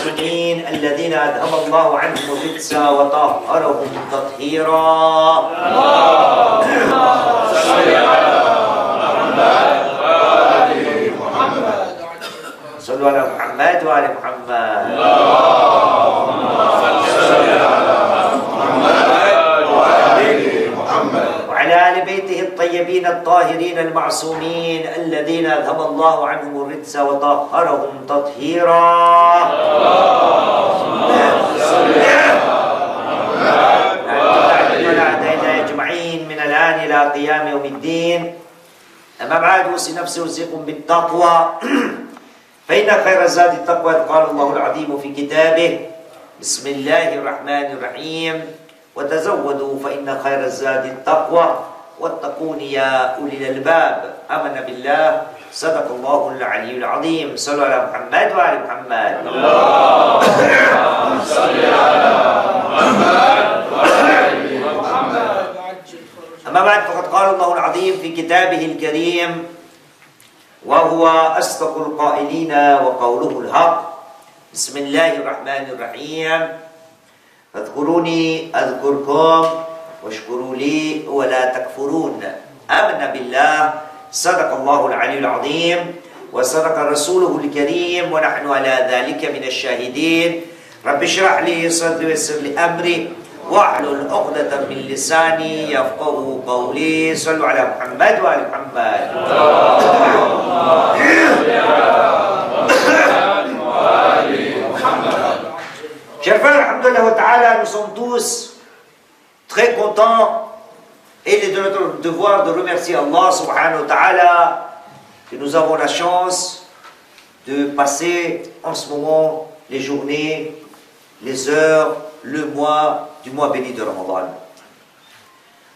المؤمنين الذين أذهب الله عنهم الرجس وطهرهم تطهيرا. اللهم صل على محمد وآل محمد. صلوا على محمد وآل محمد. اللهم صل على محمد وآل محمد. وعلى آل بيته الطيبين الطاهرين المعصومين الذين أذهب الله عنهم الرجس وطهرهم تطهيرا. اللهم صل على محمد وآل محمد أجمعين من الآن إلى قيام يوم الدين. أما بعد، أوصي نفسي وأوصيكم بالتقوى فإن خير الزاد التقوى. قال الله العظيم في كتابه: بسم الله الرحمن الرحيم: وتزودوا فإن خير الزاد التقوى واتقون يا أولي الألباب. آمنا بالله، صدق الله العلي العظيم. صلوا على محمد وآل محمد. اللهم صل على محمد وآل محمد. أما بعد، فقد قال الله العظيم في كتابه الكريم: وهو أصدق القائلين وقوله الحق. بسم الله الرحمن الرحيم: فاذكروني أذكركم واشكروا لي ولا تكفرون. آمنا بالله، صدق الله العلي العظيم وصدق رسوله الكريم ونحن على ذلك من الشاهدين. رب اشرح لي صدري ويسر لي أمري واحلل عقدة من لساني يفقهوا قولي. صلوا على محمد وآل محمد. Chers frères, alhamdoulilah wa ta'ala, nous sommes tous très contents et il est de notre devoir de remercier Allah subhanahu wa ta'ala que nous avons la chance de passer en ce moment les journées, les heures, le mois du mois béni de Ramadan.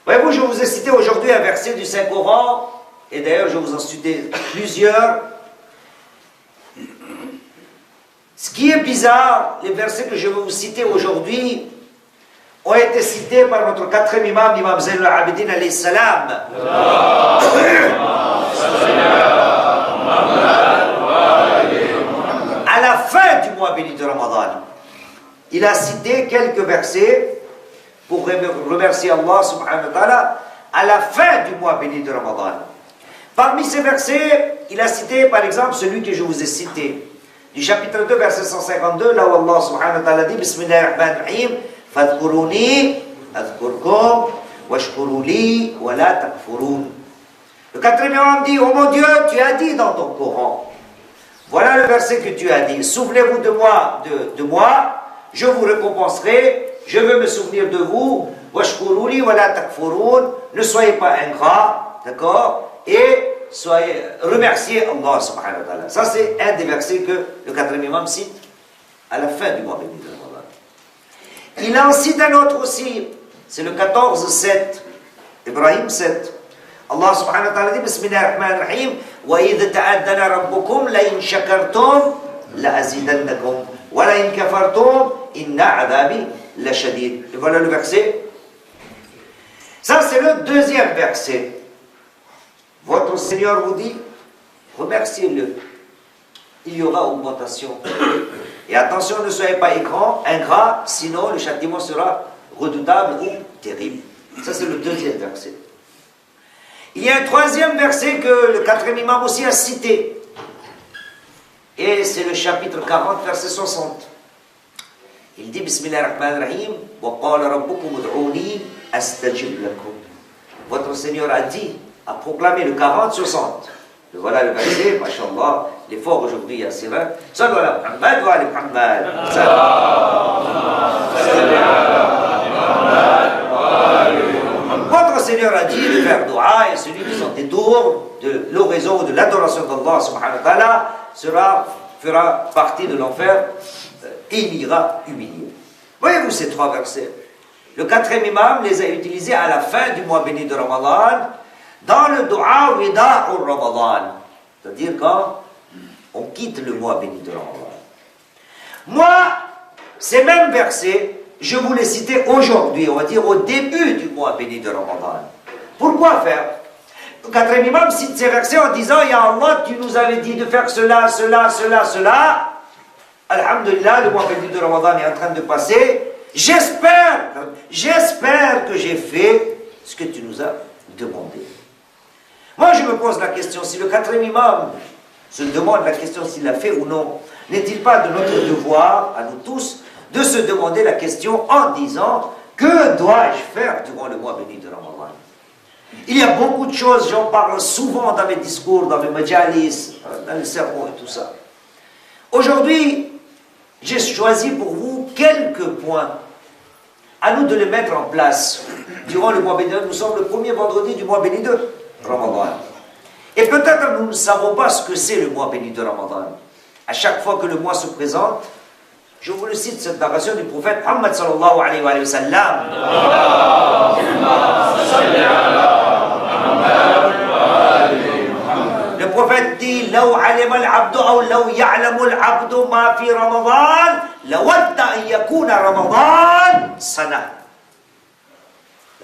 Voyez-vous, je vous ai cité aujourd'hui un verset du Saint-Coran, et d'ailleurs je vous en cité plusieurs. Ce qui est bizarre, les versets que je vais vous citer aujourd'hui ont été cités par notre quatrième imam, l'imam Zayn al-Abidin alayhi salam. À la fin du mois béni de Ramadan, il a cité quelques versets pour remercier Allah subhanahu wa ta'ala à la fin du mois béni de Ramadan. Parmi ces versets, il a cité par exemple celui que je vous ai cité, du chapitre 2, verset 152, là où Allah subhanahu wa ta'ala dit: Bismillahirrahmanirrahim, fadhkuruni adhkurkum washkuru li wa la takfurun. Le quatrième imam dit: oh mon Dieu, tu as dit dans ton Coran, voilà le verset que tu as dit, souvenez-vous de moi, je vous récompenserai, je veux me souvenir de vous, washkuru li wa la takfurun, ne soyez pas ingrats, d'accord, et soyez remerciez Allah subhanahu wa ta'ala. Ça c'est un des versets que le quatrième imam cite à la fin du mois béni de Ramadan. Il en cite un autre aussi, c'est le 14-7, Ibrahim 7. Allah subhanahu wa ta'ala dit: Bismillahirrahmanirrahim, wa idh ta'addana rabbukum la in shakartum la azidannakum wa la in kafartum inna adabi la shadid. Et voilà le verset. Ça c'est le deuxième verset. Votre Seigneur vous dit: remerciez-le, il y aura augmentation. Et attention, ne soyez pas ingrat, sinon le châtiment sera redoutable ou terrible. Ça c'est le deuxième verset. Il y a un troisième verset que le quatrième imam aussi a cité. Et c'est le chapitre 40, verset 60. Il dit: Bismillahirrahmanirrahim, wa qala rabbukum ud'uni astajib lakum. Votre Seigneur a dit, a proclamé le 40-60. Voilà le verset, mashallah, l'effort aujourd'hui est assez vrai. Sallu ala Muhammad wa ala Muhammad. Votre Seigneur a dit de faire dua, et celui qui s'en détourne de l'oraison ou de l'adoration d'Allah subhanahu wa ta'ala fera partie de l'enfer et il ira humilié. Voyez-vous ces trois versets? Le quatrième imam les a utilisés à la fin du mois béni de Ramadan, dans le dua Wida au Ramadan, c'est-à-dire quand on quitte le mois béni de Ramadan. Moi, ces mêmes versets, je vous les citais aujourd'hui, on va dire au début du mois béni de Ramadan. Pourquoi faire? Le quatrième imam cite ces versets en disant: Ya Allah, tu nous avais dit de faire cela, cela, cela, cela. Alhamdulillah, le mois béni de Ramadan est en train de passer. J'espère que j'ai fait ce que tu nous as demandé. Moi, je me pose la question, si le quatrième imam se demande la question s'il l'a fait ou non, n'est-il pas de notre devoir, à nous tous, de se demander la question en disant, que dois-je faire durant le mois béni de Ramadan? Il y a beaucoup de choses, j'en parle souvent dans mes discours, dans mes majalis, dans les sermons et tout ça. Aujourd'hui, j'ai choisi pour vous quelques points. À nous de les mettre en place. Durant le mois béni, nous sommes le premier vendredi du mois béni de Ramadan. Et peut-être nous ne savons pas ce que c'est le mois béni de Ramadan. À chaque fois que le mois se présente, je vous le cite cette narration du prophète Muhammad sallallahu alayhi wa sallam. Le prophète dit لو علم العبد أو لو يعلم العبد ما في رمضان لود أن يكون رمضان سنة.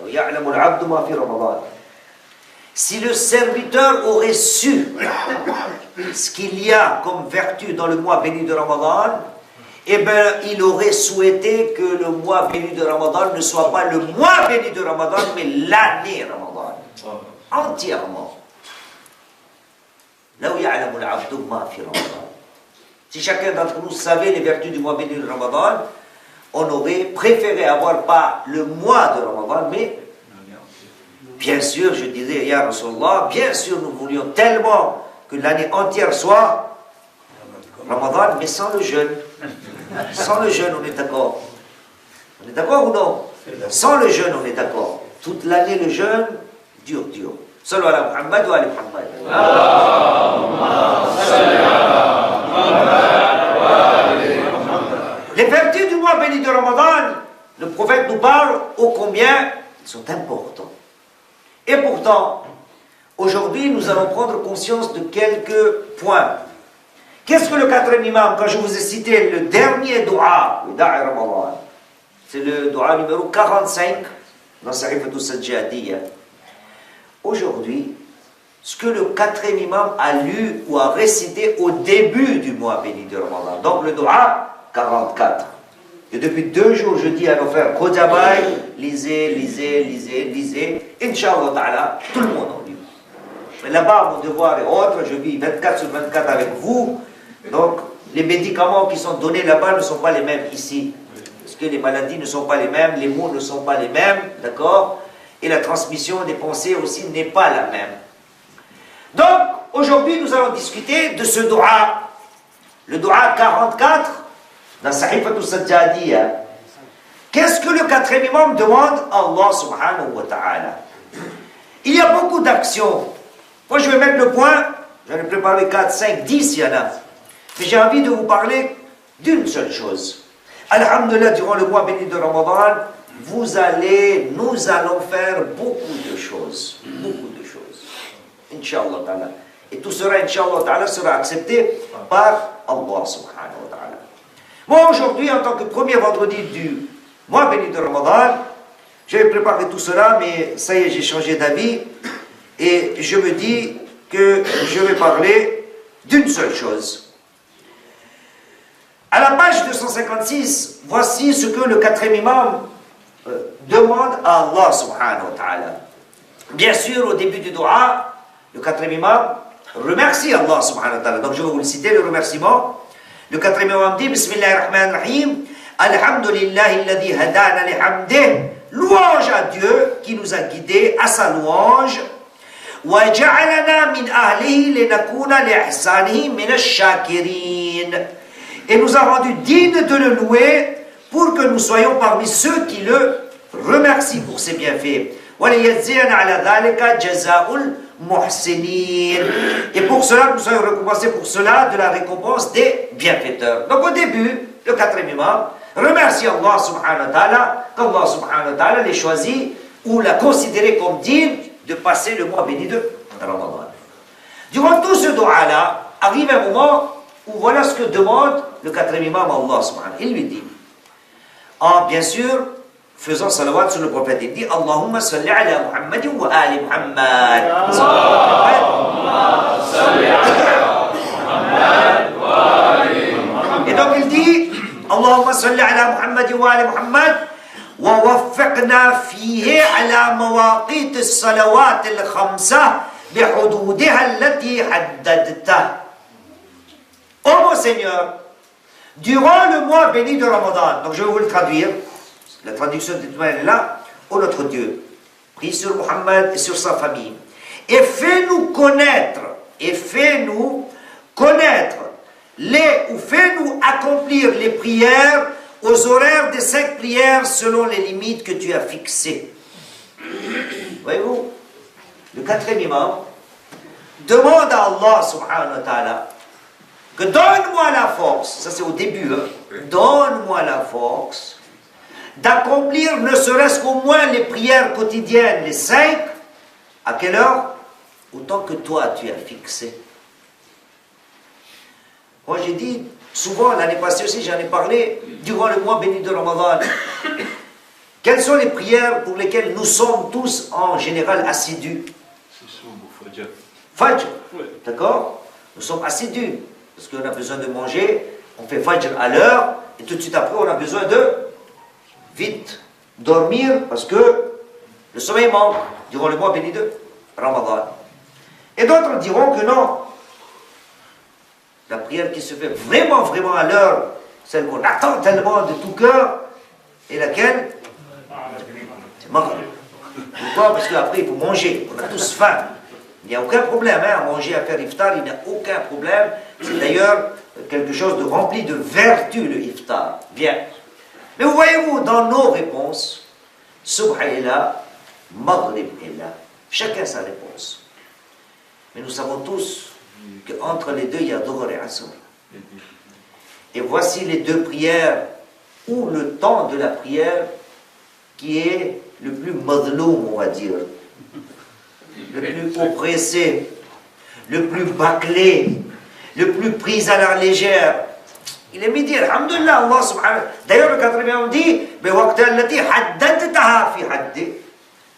لو يعلم العبد ما في رمضان. Si le serviteur aurait su ce qu'il y a comme vertu dans le mois béni de Ramadan, eh bien, il aurait souhaité que le mois béni de Ramadan ne soit pas le mois béni de Ramadan, mais l'année Ramadan. Entièrement. Si chacun d'entre nous savait les vertus du mois béni de Ramadan, on aurait préféré avoir pas le mois de Ramadan, mais bien sûr, je disais, Ya Rasulallah, bien sûr, nous voulions tellement que l'année entière soit Ramadan, mais sans le jeûne. Sans le jeûne, on est d'accord. On est d'accord ou non? Sans le jeûne, on est d'accord. Toute l'année, le jeûne, dur. Sallu ala Muhammad wa ala Muhammad. Les vertus du mois béni de Ramadan, le prophète nous parle ô combien ils sont importants. Et pourtant, aujourd'hui, nous allons prendre conscience de quelques points. Qu'est-ce que le quatrième imam, quand je vous ai cité le dernier dua, le da'a Ramadan, c'est le dua numéro 45 dans Sahifatul Sajjadiyya. Aujourd'hui, ce que le quatrième imam a lu ou a récité au début du mois béni de Ramadan. Donc le dua 44. Et depuis 2 jours, je dis à nos frères, Khojabaï, lisez. Inch'Allah ta'ala, tout le monde en lit. Mais là-bas, mon devoir est autre, je vis 24 sur 24 avec vous. Donc, les médicaments qui sont donnés là-bas ne sont pas les mêmes ici. Parce que les maladies ne sont pas les mêmes, les mots ne sont pas les mêmes, d'accord? Et la transmission des pensées aussi n'est pas la même. Donc, aujourd'hui, nous allons discuter de ce dua. Le dua 44, dans Sahifatul Sajjadiyya. Qu'est-ce que le quatrième imam demande à Allah subhanahu wa ta'ala? Il y a beaucoup d'actions. Moi, je vais mettre le point. J'en ai préparé 4, 5, 10, il y en a. Mais j'ai envie de vous parler d'une seule chose. Alhamdulillah, durant le mois béni de Ramadan, nous allons faire beaucoup de choses. Beaucoup de choses. Inch'Allah ta'ala. Et tout cela, Inch'Allah ta'ala, sera accepté par Allah subhanahu wa ta'ala. Moi, aujourd'hui, en tant que premier vendredi du mois béni de Ramadan, j'avais préparé tout cela, mais ça y est, j'ai changé d'avis. Et je me dis que je vais parler d'une seule chose. À la page 256, voici ce que le quatrième imam demande à Allah subhanahu wa ta'ala. Bien sûr, au début du dua, le quatrième imam remercie Allah subhanahu wa ta'ala. Donc je vais vous le citer, le remerciement. Le quatrième imam dit, Bismillahirrahmanirrahim, Alhamdulillahi alladhi hadana li hamdih. Louange à Dieu qui nous a guidés à sa louange. Wa ja'alana min ahlihi linakuna li ihsanihi min ash-shakirin. Et nous a rendu dignes de le louer pour que nous soyons parmi ceux qui le remercient pour ses bienfaits. Et pour cela, nous soyons récompensés pour cela de la récompense des bienfaiteurs. Donc au début, le quatrième imam remercie Allah subhanahu wa ta'ala, qu'Allah subhanahu wa ta'ala l'ait choisi ou l'a considéré comme digne de passer le mois béni de Ramadan. Durant tout ce dua-là, arrive un moment où voilà ce que demande le quatrième imam Allah subhanahu. Il lui dit, bien sûr, faisant salawat sur le prophète, il dit Allahumma salli ala Muhammadin wa ali Muhammad. Allahumma salli ala Muhammad wa ali Muhammad. Et donc il dit, Allahumma salli ala Muhammad wa ala Muhammad, wa waffiqna fihi ala mawaqit as-salawat al-khamsa bihududiha allati haddadta. Ô mon Seigneur, durant le mois béni de Ramadan, donc je vais vous le traduire, la traduction de est là, ô notre Dieu, prie sur Muhammad et sur sa famille, et fais-nous connaître, fais-nous accomplir les prières aux horaires des 5 prières selon les limites que tu as fixées. Voyez-vous, le 4e imam demande à Allah subhanahu wa ta'ala que donne-moi la force, ça c'est au début, donne-moi la force d'accomplir ne serait-ce qu'au moins les prières quotidiennes, les 5, à quelle heure? Autant que toi tu as fixé. Moi j'ai dit, souvent l'année passée aussi j'en ai parlé, durant le mois béni de Ramadan, quelles sont les prières pour lesquelles nous sommes tous en général assidus? Fajr, d'accord? Nous sommes assidus, parce qu'on a besoin de manger, on fait Fajr à l'heure, et tout de suite après on a besoin de vite dormir, parce que le sommeil manque durant le mois béni de Ramadan. Et d'autres diront que non, la prière qui se fait vraiment, vraiment à l'heure, celle qu'on attend tellement de tout cœur, est laquelle? C'est Maghrib. Pourquoi? Parce qu'après il faut manger, on a tous faim. Il n'y a aucun problème à manger, à faire iftar, il n'y a aucun problème. C'est d'ailleurs quelque chose de rempli de vertu, le iftar. Bien. Mais voyez-vous, dans nos réponses, Subh est là, Maghrib est là. Chacun sa réponse. Mais nous savons tous qu'entre les deux, il y a Dhuhr et Asr. Et voici les deux prières, ou le temps de la prière qui est le plus madloum, on va dire. Le plus oppressé, le plus bâclé, le plus pris à la légère. Il est midi, alhamdulillah, Allah subhanahu. D'ailleurs, le 4e dit,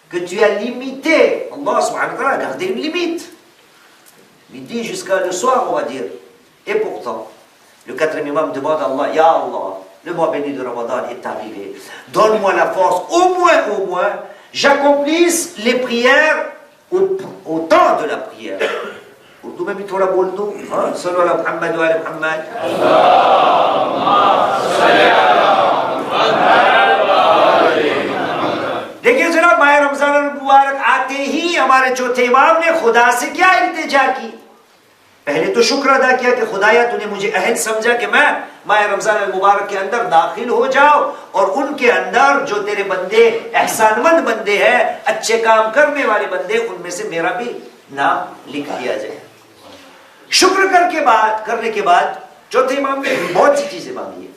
que tu as limité, Allah subhanahu wa ta'ala a gardé une limite. Midi jusqu'à le soir, on va dire. Et pourtant, le 4e imam demande à Allah, Ya Allah, le mois béni de Ramadan est arrivé. Donne-moi la force, au moins, j'accomplisse les prières au temps de la prière. Urdu में भी थोड़ा बोल दूं, हाँ, सल्लल्लाहु अलैहि मुहम्मद व अलैहि मुहम्मद। देखिए जनाब, माह रमजान मुबारक आते ही हमारे चौथे इमाम ने खुदा से क्या इल्तिजा की? पहले तो शुक्र अदा किया कि खुदाया तूने मुझे अहल समझा कि मैं माह रमजान मुबारक के अंदर दाखिल हो जाओ और उनके अंदर जो तेरे बंदे एहसानमंद बंदे हैं, अच्छे काम करने वाले बंदे, उनमें से मेरा भी नाम लिख दिया जाए। शुक्र करने के बाद चौथे इमाम ने बहुत सी चीजें मांगी है।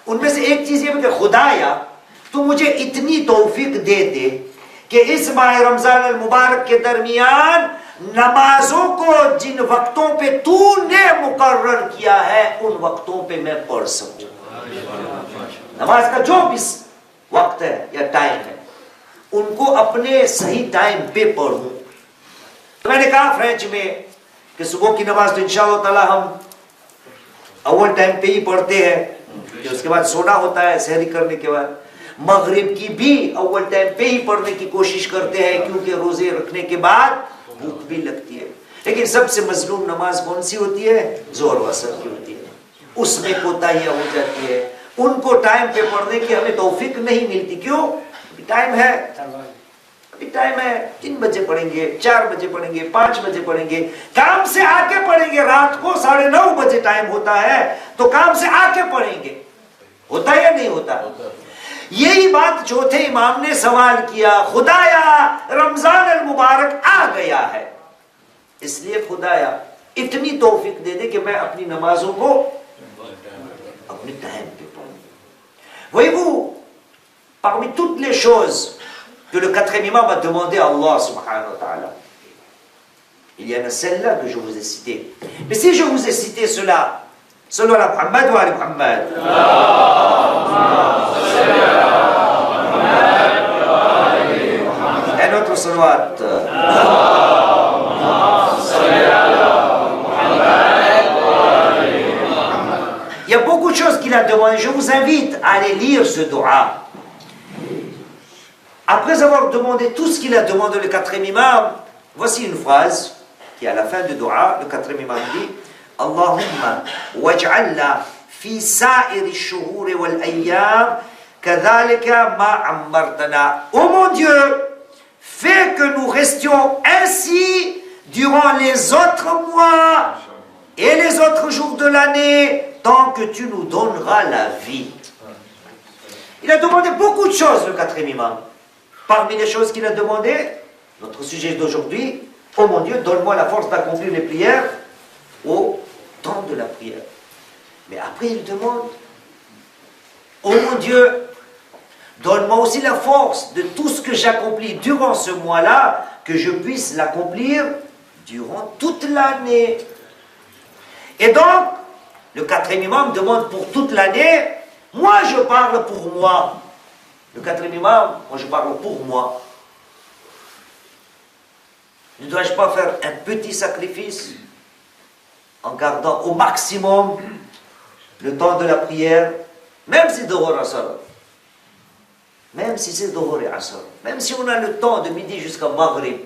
उनमें से एक चीज ये कि खुदाया तू मुझे इतनी तौफीक दे दे कि इस माह रमजान मुबारक के दरमियान नमाजों को जिन वक्तों पे तूने मुकर्रर किया है उन वक्तों पे मैं पढ़ सकूं। नमाज का जो भी वक्त है या टाइम है उनको अपने सही टाइम पे पढ़ूं। तो मैंने कहा फ्रेंच में कि सुबह की नमाज तो इंशाअल्लाह ताला हम अव्वल टाइम पे ही पढ़ते हैं, कि उसके बाद सोना होता है सहरी करने के बाद। मगरिब की भी अव्वल टाइम पे ही पढ़ने की कोशिश करते हैं, क्योंकि रोजे रखने के बाद भूख भी लगती है। लेकिन सबसे मजलूम नमाज कौन सी होती है? जोहर व असर की होती है। उसमें कोताहियां हो जाती है। उनको टाइम पे पढ़ने की हमें तौफीक नहीं मिलती। क्यों? टाइम है, अभी टाइम है, 3 बजे पढ़ेंगे, 4 बजे पढ़ेंगे, 5 बजे पढ़ेंगे, काम से आके पढ़ेंगे। रात को 9:30 बजे टाइम होता है तो काम से आके पढ़ेंगे। होता है या नहीं होता? यही बात चौथे इमाम ने सवाल किया, खुदाया रमजान अल मुबारक आ गया है, इसलिए खुदाया इतनी तौफीक दे दे कि मैं अपनी नमाजों को अपने टाइम पे पढ़ूं। Voyez-vous, parmi toutes les choses que le 4e imam a demandé à Allah subhanahu wa ta'ala, il y en a celle-là que je vous ai citée. Mais si je vous ai cité cela, selon la Muhammad wa Muhammad, un autre salawat, il y a beaucoup vous invite à aller lire ce dua. Après avoir demandé tout ce qu'il a demandé le quatrième imam, voici une phrase qui est à la fin du dua. Le quatrième imam dit Allahumma waj'alna fi sa'iri ash-shuhur wal ayyam kadhalika ma ammartana. Oh mon Dieu, fais que nous restions ainsi durant les autres mois et les autres jours de l'année, tant que tu nous donneras la vie. Il a demandé beaucoup de choses, le quatrième imam. Parmi les choses qu'il a demandé, notre sujet d'aujourd'hui, oh mon Dieu, donne-moi la force d'accomplir les prières au temps de la prière. Mais après, il demande, oh mon Dieu, donne-moi aussi la force de tout ce que j'accomplis durant ce mois-là, que je puisse l'accomplir durant toute l'année. Et donc, le quatrième imam demande pour toute l'année. Moi, je parle pour moi. Le quatrième imam, moi, je parle pour moi. Ne dois-je pas faire un petit sacrifice en gardant au maximum le temps de la prière, même si Dhuhr Asr, même si c'est Dhuhr et Asr, même si on a le temps de midi jusqu'à Maghrib.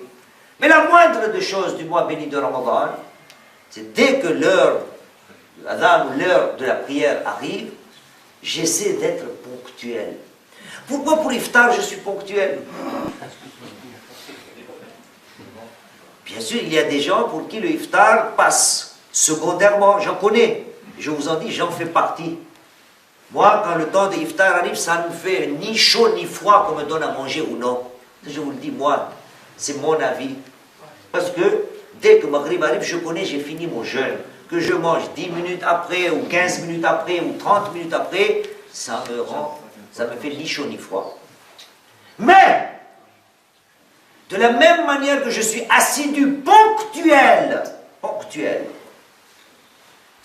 Mais la moindre des choses du mois béni de Ramadan, c'est dès que l'heure ou l'heure de la prière arrive, j'essaie d'être ponctuel. Pourquoi pour l'iftar je suis ponctuel? Bien sûr, il y a des gens pour qui le iftar passe secondairement, j'en connais. Je vous en dis, j'en fais partie. Moi, quand le temps de iftar arrive, ça ne me fait ni chaud ni froid qu'on me donne à manger ou non. Je vous le dis, moi, c'est mon avis. Parce que dès que Maghrib arrive, je connais, j'ai fini mon jeûne. Que je mange 10 minutes après, ou 15 minutes après, ou 30 minutes après, ça me fait ni chaud ni froid. Mais, de la même manière que je suis assidu, ponctuel,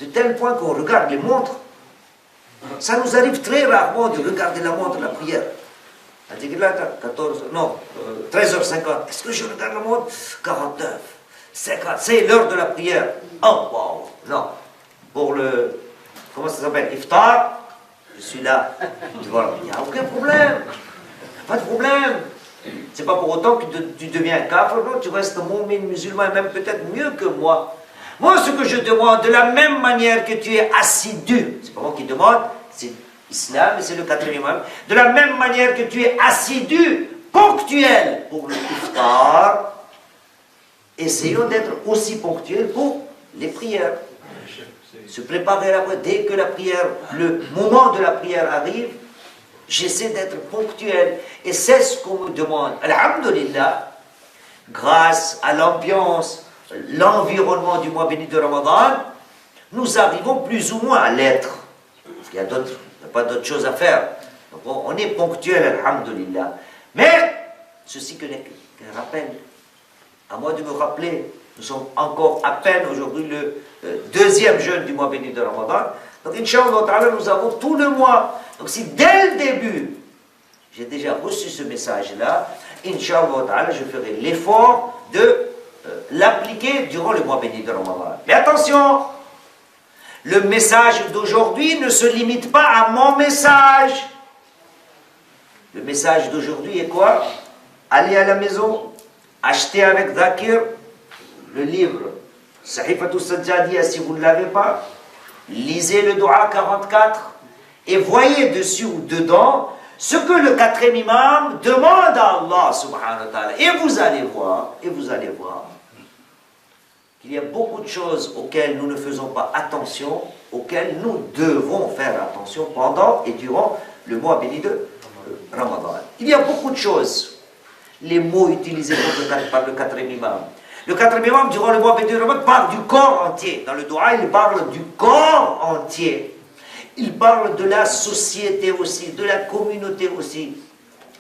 de tel point qu'on regarde les montres, ça nous arrive très rarement de regarder la montre de la prière. 13h50. Est-ce que je regarde la montre? 49, 50, c'est l'heure de la prière. Oh, wow, non. Pour le, comment ça s'appelle, iftar, je suis là. Il n'y a aucun problème. Pas de problème. C'est pas pour autant que tu deviens kafir, non, tu restes mu'min, musulman, même peut-être mieux que moi. Moi, ce que je demande, de la même manière que tu es assidu, c'est pas moi qui demande, c'est l'islam et c'est le quatrième imam, de la même manière que tu es assidu, ponctuel pour le iftar, essayons d'être aussi ponctuels pour les prières. Se préparer à la prière, dès que la prière, le moment de la prière arrive, j'essaie d'être ponctuel. Et c'est ce qu'on me demande. Alhamdulillah, grâce à l'ambiance, l'environnement du mois béni de Ramadan, nous arrivons plus ou moins à l'être. Il n'y a pas d'autre chose à faire. Donc on est ponctuel, alhamdulillah. Mais, ceci que n'est qu'un rappel. À moi de me rappeler, nous sommes encore à peine aujourd'hui le deuxième jeûne du mois béni de Ramadan. Donc, Inch'Allah, nous avons tout le mois. Donc, si dès le début, j'ai déjà reçu ce message-là, Inch'Allah, je ferai l'effort de l'appliquer durant le mois béni de Ramadan. Mais attention, le message d'aujourd'hui ne se limite pas à mon message. Le message d'aujourd'hui est quoi? Allez à la maison, achetez avec Dhakir le livre Sahifatul Sajjadiyya si vous ne l'avez pas. Lisez le Dua 44 et voyez dessus ou dedans ce que le quatrième imam demande à Allah subhanahu wa ta'ala. Et vous allez voir qu'il y a beaucoup de choses auxquelles nous ne faisons pas attention, auxquelles nous devons faire attention pendant et durant le mois béni de Ramadan. Il y a beaucoup de choses. Les mots utilisés par le quatrième imam. Le quatrième imam, durant le mois béni de Ramadan, parle du corps entier. Dans le Dua, il parle du corps entier. Il parle de la société aussi, de la communauté aussi.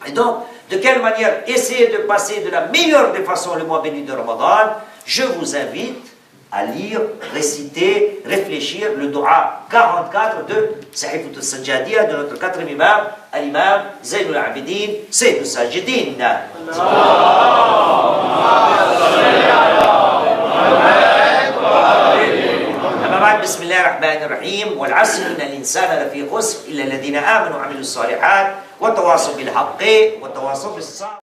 Et donc, de quelle manière essayer de passer de la meilleure des façons le mois béni de Ramadan? Je vous invite à lire, réciter, réfléchir le Dua 44 de Sahifatul Sajjadiyya de notre quatrième imam, l'imam Zaynul Abidin, Sayyidul Sajidin. بعد بسم الله الرحمن الرحيم والعصر إن الإنسان لفي خسر إلا الذين آمنوا وعملوا الصالحات وتواصوا بالحق وتواصوا بالصبر